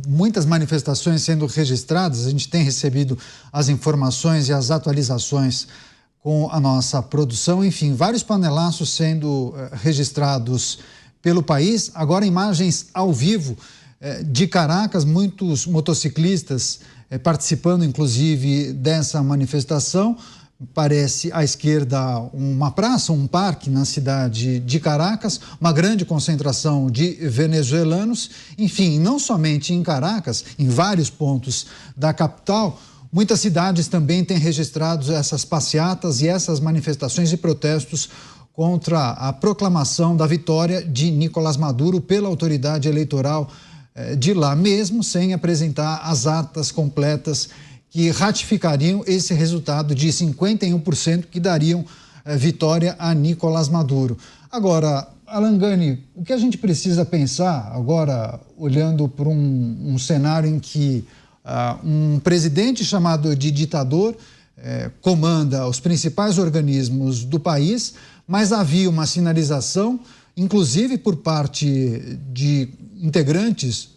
Muitas manifestações sendo registradas, a gente tem recebido as informações e as atualizações com a nossa produção, enfim, vários panelaços sendo registrados pelo país. Agora imagens ao vivo de Caracas, muitos motociclistas participando inclusive dessa manifestação. Parece à esquerda uma praça, um parque na cidade de Caracas, uma grande concentração de venezuelanos. Enfim, não somente em Caracas, em vários pontos da capital, muitas cidades também têm registrado essas passeatas e essas manifestações e protestos contra a proclamação da vitória de Nicolás Maduro pela autoridade eleitoral de lá, mesmo sem apresentar as atas completas que ratificariam esse resultado de 51% que dariam vitória a Nicolás Maduro. Agora, Alan Gani, o que a gente precisa pensar agora, olhando para um cenário em que um presidente chamado de ditador comanda os principais organismos do país, mas havia uma sinalização, inclusive por parte de integrantes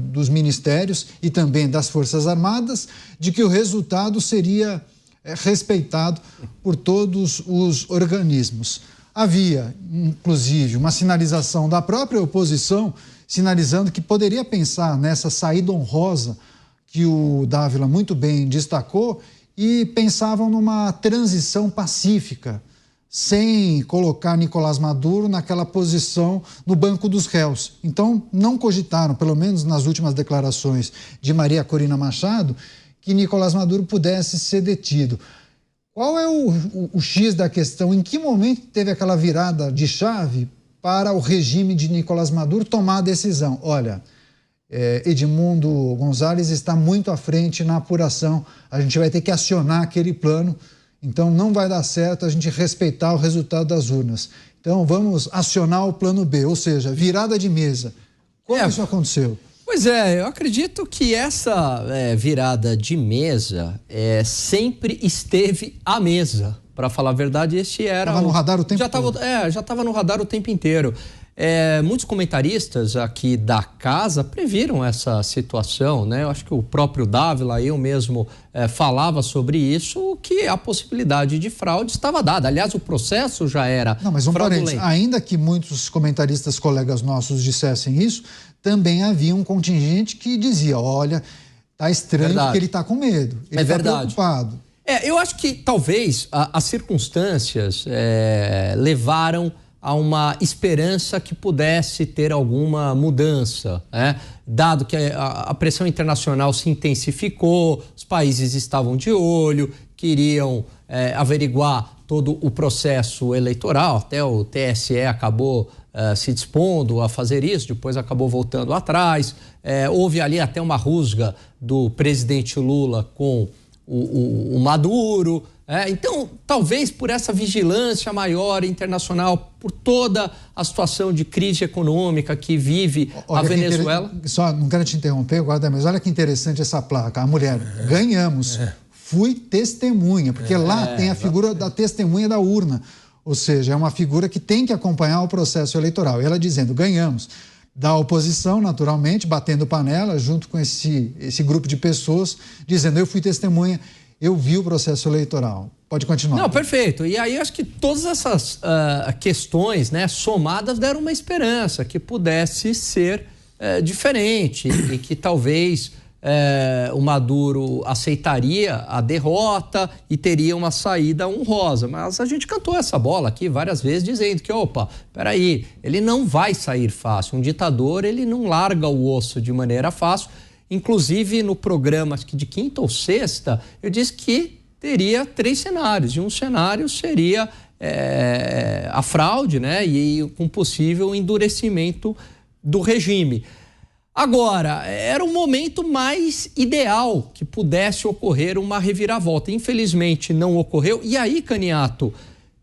dos ministérios e também das Forças Armadas, de que o resultado seria respeitado por todos os organismos. Havia, inclusive, uma sinalização da própria oposição, sinalizando que poderia pensar nessa saída honrosa que o Dávila muito bem destacou e pensavam numa transição pacífica, sem colocar Nicolás Maduro naquela posição no banco dos réus. Então, não cogitaram, pelo menos nas últimas declarações de Maria Corina Machado, que Nicolás Maduro pudesse ser detido. Qual é o X da questão? Em que momento teve aquela virada de chave para o regime de Nicolás Maduro tomar a decisão? Olha, Edmundo Gonzalez está muito à frente na apuração, a gente vai ter que acionar aquele plano. Então, não vai dar certo a gente respeitar o resultado das urnas. Então, vamos acionar o plano B, ou seja, virada de mesa. Como isso aconteceu? Pois é, eu acredito que essa virada de mesa sempre esteve à mesa. Para falar a verdade, esse era... Estava no radar o tempo todo. Já estava no radar o tempo inteiro. Muitos comentaristas aqui da casa previram essa situação, né? Eu acho que o próprio Dávila, eu mesmo falava sobre isso, que a possibilidade de fraude estava dada. Aliás, o processo já era fraudulento. Não, mas parênteses, ainda que muitos comentaristas, colegas nossos, dissessem isso, também havia um contingente que dizia, olha, tá estranho porque ele está com medo, ele está preocupado. Eu acho que talvez as circunstâncias levaram a uma esperança que pudesse ter alguma mudança, né? Dado que a pressão internacional se intensificou, os países estavam de olho, queriam averiguar todo o processo eleitoral, até o TSE acabou se dispondo a fazer isso, depois acabou voltando atrás, houve ali até uma rusga do presidente Lula com o Maduro. Então, talvez por essa vigilância maior internacional, por toda a situação de crise econômica que vive a Venezuela... Só não quero te interromper, mas olha que interessante essa placa. A mulher, ganhamos, fui testemunha, porque lá tem a figura da testemunha da urna, ou seja, é uma figura que tem que acompanhar o processo eleitoral. E ela dizendo, ganhamos. Da oposição, naturalmente, batendo panela, junto com esse grupo de pessoas, dizendo, eu fui testemunha, eu vi o processo eleitoral. Pode continuar. Não, perfeito. E aí acho que todas essas questões, né, somadas deram uma esperança que pudesse ser diferente e que talvez o Maduro aceitaria a derrota e teria uma saída honrosa. Mas a gente cantou essa bola aqui várias vezes dizendo que, peraí, ele não vai sair fácil. Um ditador, ele não larga o osso de maneira fácil. Inclusive, no programa acho que de quinta ou sexta, eu disse que teria 3 cenários. E um cenário seria a fraude, né? E com possível endurecimento do regime. Agora, era o momento mais ideal que pudesse ocorrer uma reviravolta. Infelizmente, não ocorreu. E aí, Caniato,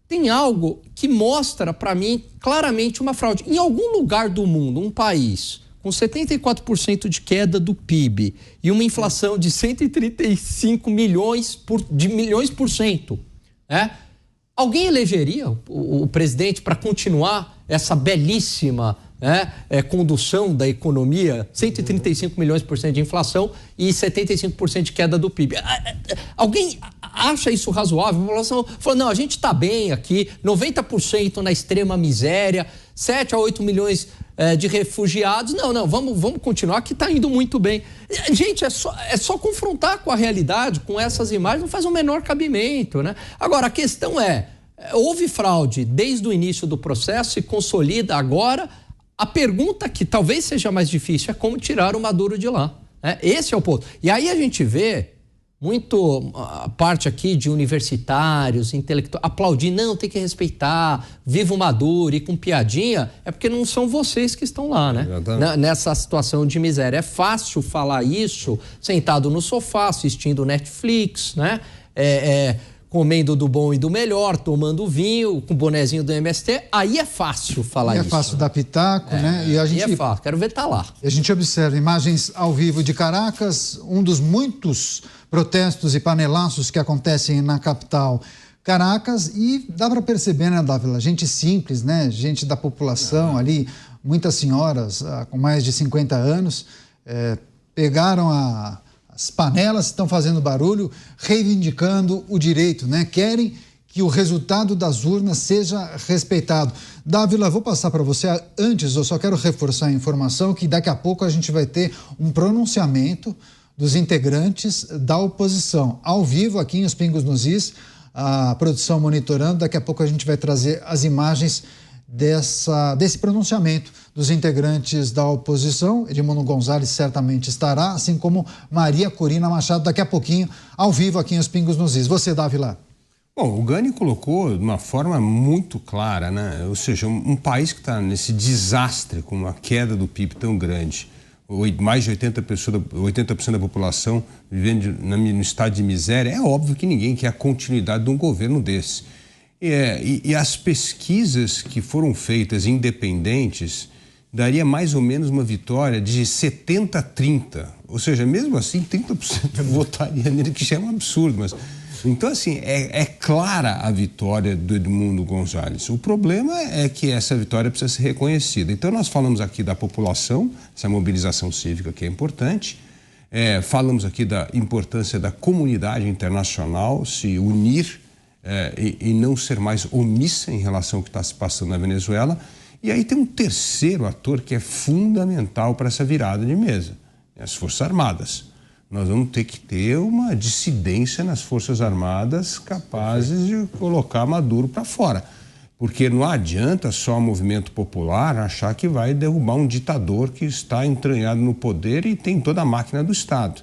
tem algo que mostra para mim claramente uma fraude. Em algum lugar do mundo, um país com 74% de queda do PIB e uma inflação de 135 milhões por cento, alguém elegeria o presidente para continuar essa belíssima né? Condução da economia, 135 milhões por cento de inflação e 75% de queda do PIB. Alguém acha isso razoável? A população falou, não, a gente está bem aqui, 90% na extrema miséria, 7 a 8 milhões de refugiados. Não, vamos continuar que está indo muito bem. Gente, é só confrontar com a realidade, com essas imagens, não faz o menor cabimento, né? Agora, a questão houve fraude desde o início do processo e consolida agora. A pergunta que talvez seja mais difícil é como tirar o Maduro de lá. Esse é o ponto. E aí a gente vê muito a parte aqui de universitários, intelectuais, aplaudir, não, tem que respeitar, viva o Maduro e com piadinha, é porque não são vocês que estão lá, né? Nessa situação de miséria. É fácil falar isso sentado no sofá, assistindo Netflix, né? Comendo do bom e do melhor, tomando vinho, com o bonezinho do MST, aí é fácil falar isso. É fácil dar pitaco, né? E a gente, é fácil, quero ver tá lá. A gente observa imagens ao vivo de Caracas, um dos muitos protestos e panelaços que acontecem na capital Caracas, e dá para perceber, né, Dávila, gente simples, né? Gente da população ali, muitas senhoras com mais de 50 anos, pegaram as panelas, estão fazendo barulho, reivindicando o direito, né? Querem que o resultado das urnas seja respeitado. Dávila, vou passar para você. Antes, eu só quero reforçar a informação que daqui a pouco a gente vai ter um pronunciamento dos integrantes da oposição, ao vivo aqui em Os Pingos nos Is, a produção monitorando. Daqui a pouco a gente vai trazer as imagens desse pronunciamento dos integrantes da oposição. Edmundo Gonzalez certamente estará, assim como Maria Corina Machado, daqui a pouquinho, ao vivo aqui em Os Pingos nos Is. Você, Dávila. Bom, o Gani colocou de uma forma muito clara, né? Ou seja, um país que está nesse desastre, com uma queda do PIB tão grande, mais de 80% da população vivendo no estado de miséria, é óbvio que ninguém quer a continuidade de um governo desse. E as pesquisas que foram feitas independentes daria mais ou menos uma vitória de 70-30. Ou seja, mesmo assim, 30% votaria nele, que já é um absurdo. Mas, então, assim, é clara a vitória do Edmundo Gonzalez. O problema é que essa vitória precisa ser reconhecida. Então, nós falamos aqui da população, essa mobilização cívica que é importante. Falamos aqui da importância da comunidade internacional se unir e não ser mais omissa em relação ao que está se passando na Venezuela. E aí tem um terceiro ator que é fundamental para essa virada de mesa, as Forças Armadas. Nós vamos ter que ter uma dissidência nas Forças Armadas capazes de colocar Maduro para fora. Porque não adianta só o movimento popular achar que vai derrubar um ditador que está entranhado no poder e tem toda a máquina do Estado.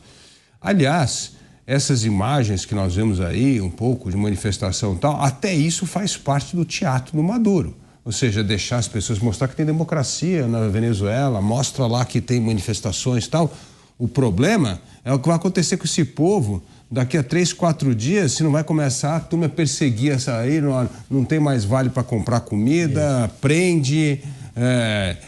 Aliás, essas imagens que nós vemos aí, um pouco de manifestação e tal, até isso faz parte do teatro do Maduro. Ou seja, deixar as pessoas, mostrar que tem democracia na Venezuela, mostra lá que tem manifestações e tal. O problema é o que vai acontecer com esse povo daqui a 3, 4 dias, se não vai começar a turma perseguir essa aí, não tem mais vale para comprar comida, prende,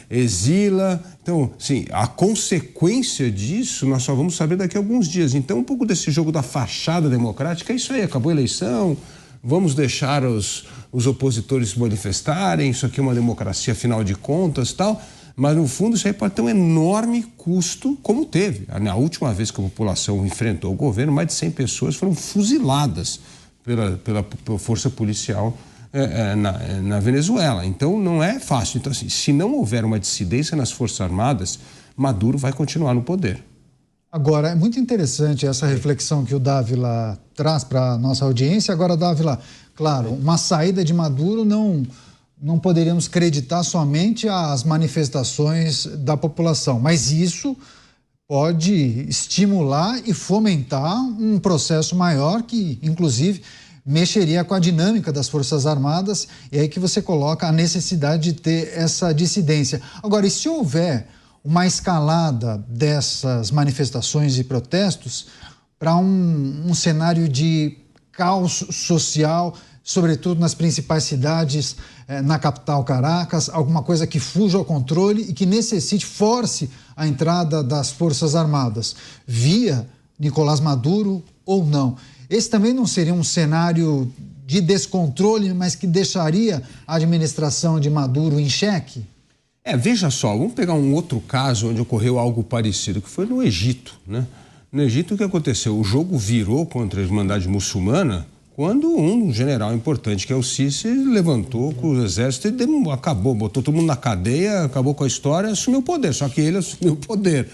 exila. Então, sim, a consequência disso nós só vamos saber daqui a alguns dias. Então, um pouco desse jogo da fachada democrática é isso aí, acabou a eleição, vamos deixar os opositores se manifestarem, isso aqui é uma democracia, afinal de contas, tal. Mas, no fundo, isso aí pode ter um enorme custo, como teve. Na última vez que a população enfrentou o governo, mais de 100 pessoas foram fuziladas pela força policial na Venezuela. Então, não é fácil. Então, assim, se não houver uma dissidência nas Forças Armadas, Maduro vai continuar no poder. Agora, é muito interessante essa reflexão que o Dávila traz para a nossa audiência. Agora, Dávila, claro, uma saída de Maduro não poderíamos creditar somente às manifestações da população, mas isso pode estimular e fomentar um processo maior que, inclusive, mexeria com a dinâmica das Forças Armadas, e aí que você coloca a necessidade de ter essa dissidência. Agora, e se houver uma escalada dessas manifestações e protestos para um cenário de caos social, sobretudo nas principais cidades, na capital Caracas, alguma coisa que fuja ao controle e que force a entrada das Forças Armadas, via Nicolás Maduro ou não. Esse também não seria um cenário de descontrole, mas que deixaria a administração de Maduro em xeque? Veja só, vamos pegar um outro caso onde ocorreu algo parecido, que foi no Egito, né? No Egito, o que aconteceu? O jogo virou contra a Irmandade Muçulmana quando um general importante, que é o Sisi, levantou com o exército e acabou, botou todo mundo na cadeia, acabou com a história, assumiu o poder, só que ele assumiu o poder.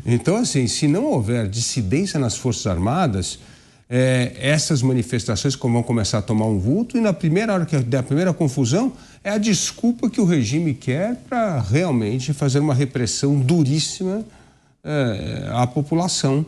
Então, assim, se não houver dissidência nas Forças Armadas, essas manifestações vão começar a tomar um vulto e na primeira hora que der a primeira confusão, é a desculpa que o regime quer para realmente fazer uma repressão duríssima à população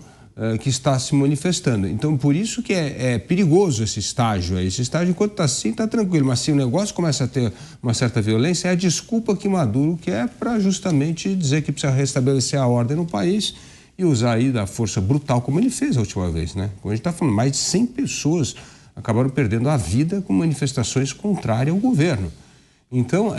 que está se manifestando. Então, por isso que é perigoso esse estágio. Esse estágio, enquanto está assim, está tranquilo. Mas se o negócio começa a ter uma certa violência, é a desculpa que Maduro quer para justamente dizer que precisa restabelecer a ordem no país e usar aí da força brutal, como ele fez a última vez, né? Como a gente está falando, mais de 100 pessoas acabaram perdendo a vida com manifestações contrárias ao governo. Então,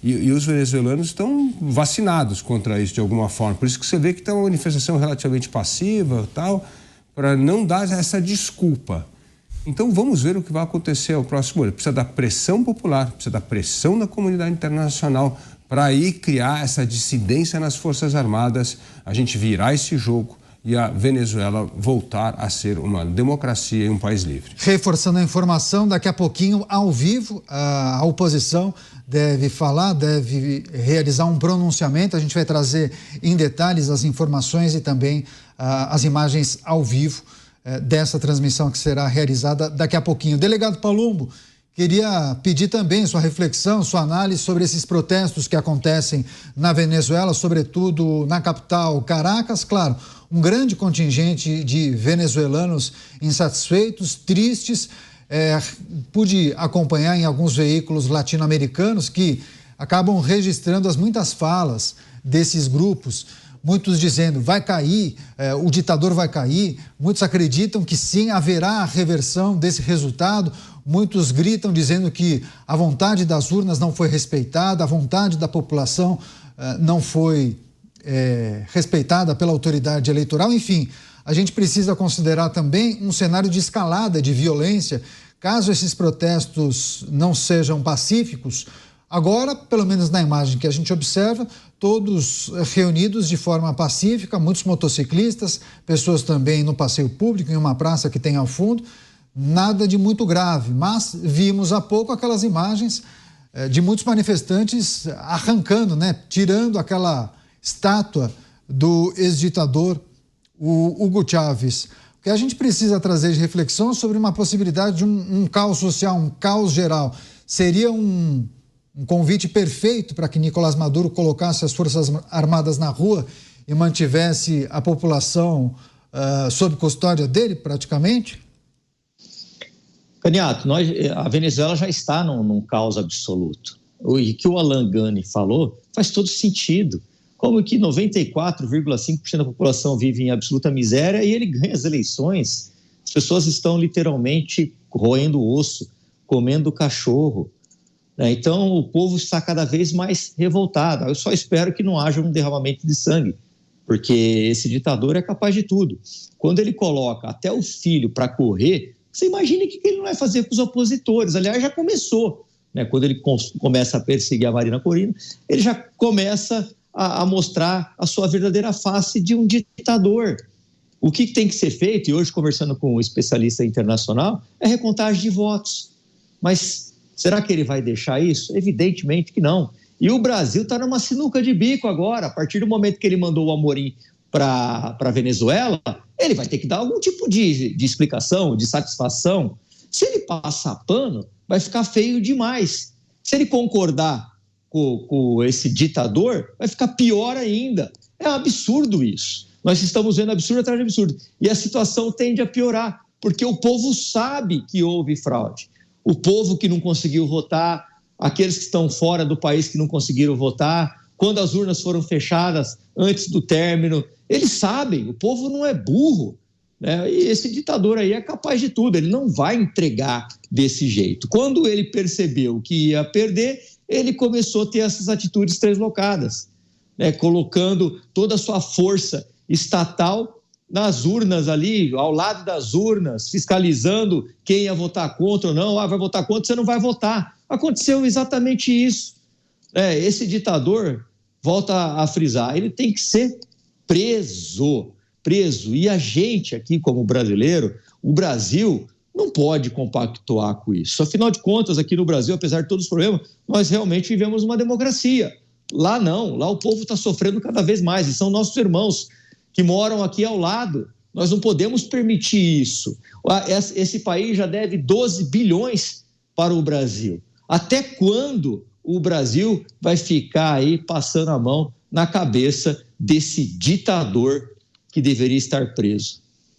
e os venezuelanos estão vacinados contra isso de alguma forma. Por isso que você vê que tem uma manifestação relativamente passiva, tal, para não dar essa desculpa. Então, vamos ver o que vai acontecer ao próximo ano. Precisa da pressão popular, precisa da pressão da comunidade internacional para aí criar essa dissidência nas Forças Armadas, a gente virar esse jogo e a Venezuela voltar a ser uma democracia e um país livre. Reforçando a informação, daqui a pouquinho, ao vivo, a oposição deve falar, deve realizar um pronunciamento. A gente vai trazer em detalhes as informações e também as imagens ao vivo dessa transmissão que será realizada daqui a pouquinho. Delegado Palumbo, queria pedir também sua reflexão, sua análise sobre esses protestos que acontecem na Venezuela, sobretudo na capital Caracas. Claro, um grande contingente de venezuelanos insatisfeitos, tristes. Pude acompanhar em alguns veículos latino-americanos que acabam registrando as muitas falas desses grupos. Muitos dizendo, vai cair, o ditador vai cair. Muitos acreditam que sim, haverá a reversão desse resultado. Muitos gritam dizendo que a vontade das urnas não foi respeitada, a vontade da população não foi respeitada pela autoridade eleitoral. Enfim, a gente precisa considerar também um cenário de escalada de violência, caso esses protestos não sejam pacíficos. Agora, pelo menos na imagem que a gente observa, todos reunidos de forma pacífica, muitos motociclistas, pessoas também no passeio público, em uma praça que tem ao fundo, nada de muito grave, mas vimos há pouco aquelas imagens de muitos manifestantes arrancando, tirando aquela estátua do ex-ditador, o Hugo Chávez. O que a gente precisa trazer de reflexão sobre uma possibilidade de um caos social, um caos geral. Seria um convite perfeito para que Nicolás Maduro colocasse as Forças Armadas na rua e mantivesse a população sob custódia dele, praticamente? Caniato, a Venezuela já está num caos absoluto. O que o Alan Gani falou faz todo sentido. Como que 94,5% da população vive em absoluta miséria e ele ganha as eleições? As pessoas estão literalmente roendo o osso, comendo cachorro. Então, o povo está cada vez mais revoltado. Eu só espero que não haja um derramamento de sangue, porque esse ditador é capaz de tudo. Quando ele coloca até o filho para correr, você imagina o que ele não vai fazer com os opositores. Aliás, já começou. Quando ele começa a perseguir a Marina Corina, ele já começa a mostrar a sua verdadeira face de um ditador. O que tem que ser feito, e hoje conversando com um especialista internacional, é recontagem de votos. Mas será que ele vai deixar isso? Evidentemente que não. E o Brasil está numa sinuca de bico agora. A partir do momento que ele mandou o Amorim para a Venezuela, ele vai ter que dar algum tipo de explicação, de satisfação. Se ele passar pano, vai ficar feio demais. Se ele concordar com esse ditador, vai ficar pior ainda. É um absurdo isso. Nós estamos vendo absurdo atrás de absurdo. E a situação tende a piorar, porque o povo sabe que houve fraude. O povo que não conseguiu votar, aqueles que estão fora do país que não conseguiram votar, quando as urnas foram fechadas antes do término, eles sabem, o povo não é burro, E esse ditador aí é capaz de tudo, ele não vai entregar desse jeito. Quando ele percebeu que ia perder, ele começou a ter essas atitudes translocadas, colocando toda a sua força estatal nas urnas ali, ao lado das urnas, fiscalizando quem ia votar contra ou não. Vai votar contra, você não vai votar. Aconteceu exatamente isso. esse ditador, volta a frisar, ele tem que ser preso. E a gente aqui, como brasileiro, o Brasil não pode compactuar com isso. Afinal de contas, aqui no Brasil, apesar de todos os problemas, nós realmente vivemos uma democracia. Lá não, lá o povo está sofrendo cada vez mais, e são nossos irmãos que moram aqui ao lado. Nós não podemos permitir isso. Esse país já deve 12 bilhões para o Brasil. Até quando o Brasil vai ficar aí passando a mão na cabeça desse ditador que deveria estar preso?